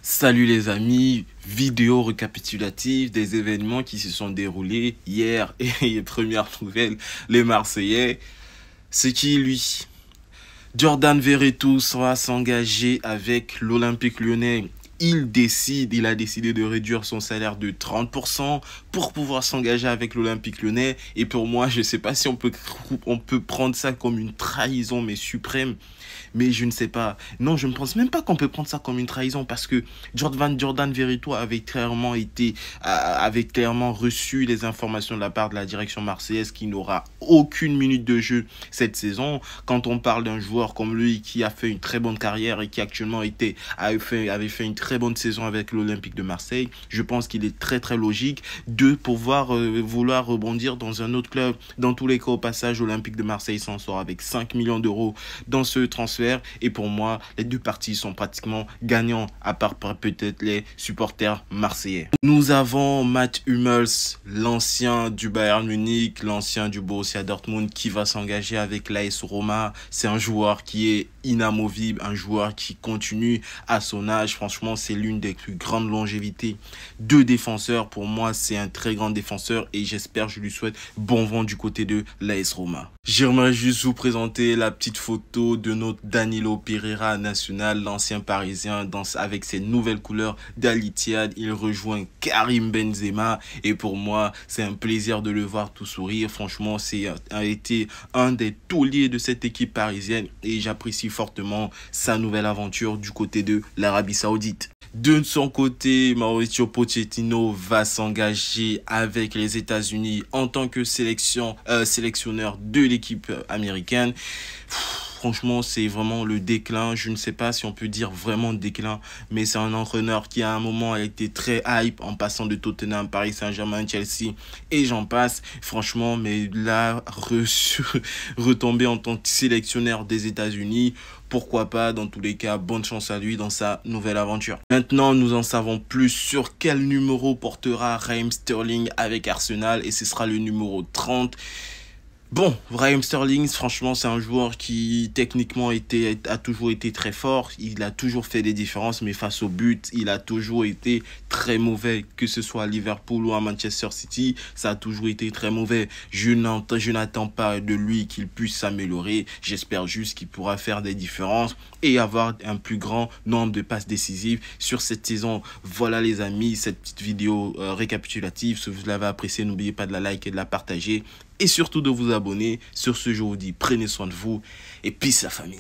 Salut les amis, vidéo récapitulative des événements qui se sont déroulés hier et première nouvelle, les Marseillais. C'est qui lui? Jordan Verretou va s'engager avec l'Olympique Lyonnais. Il a décidé de réduire son salaire de 30% pour pouvoir s'engager avec l'Olympique Lyonnais. Et pour moi, je ne sais pas si on peut prendre ça comme une trahison, mais suprême. Mais je ne sais pas. Non, je ne pense même pas qu'on peut prendre ça comme une trahison parce que Jordan Verretou avait clairement reçu les informations de la part de la direction marseillaise qu'il n'aura aucune minute de jeu cette saison. Quand on parle d'un joueur comme lui qui a fait une très bonne carrière et qui actuellement avait fait une très bonne saison avec l'Olympique de Marseille, je pense qu'il est très très logique de pouvoir vouloir rebondir dans un autre club. Dans tous les cas, au passage, l'Olympique de Marseille s'en sort avec 5 millions d'euros dans ce transfert. Et pour moi, les deux parties sont pratiquement gagnants, à part peut-être les supporters marseillais. Nous avons Mats Hummels, l'ancien du Bayern Munich, l'ancien du Borussia Dortmund, qui va s'engager avec l'AS Roma. C'est un joueur qui est inamovible, un joueur qui continue à son âge. Franchement, c'est l'une des plus grandes longévités de défenseurs. Pour moi, c'est un très grand défenseur et je lui souhaite bon vent du côté de l'AS Roma. J'aimerais juste vous présenter la petite photo de notre Danilo Pereira national, l'ancien parisien, avec ses nouvelles couleurs d'Al Ittihad. Il rejoint Karim Benzema et pour moi, c'est un plaisir de le voir tout sourire. Franchement, a été un des tauliers de cette équipe parisienne et j'apprécie fortement sa nouvelle aventure du côté de l'Arabie Saoudite. De son côté, Mauricio Pochettino va s'engager avec les États-Unis en tant que sélectionneur de l'équipe américaine. Franchement, c'est vraiment le déclin. Je ne sais pas si on peut dire vraiment déclin, mais c'est un entraîneur qui à un moment a été très hype en passant de Tottenham, Paris Saint-Germain, Chelsea et j'en passe. Franchement, mais là, retomber en tant que sélectionneur des États-Unis, pourquoi pas? Dans tous les cas, bonne chance à lui dans sa nouvelle aventure. Maintenant, nous en savons plus sur quel numéro portera Raheem Sterling avec Arsenal et ce sera le numéro 30. Bon, Raheem Sterling, franchement, c'est un joueur qui techniquement a toujours été très fort. Il a toujours fait des différences, mais face au but, il a toujours été très mauvais. Que ce soit à Liverpool ou à Manchester City, ça a toujours été très mauvais. Je n'attends pas de lui qu'il puisse s'améliorer. J'espère juste qu'il pourra faire des différences et avoir un plus grand nombre de passes décisives sur cette saison. Voilà les amis, cette petite vidéo récapitulative. Si vous l'avez appréciée, n'oubliez pas de la liker et de la partager. Et surtout de vous abonner. Sur ce, je vous dis, prenez soin de vous et peace la famille.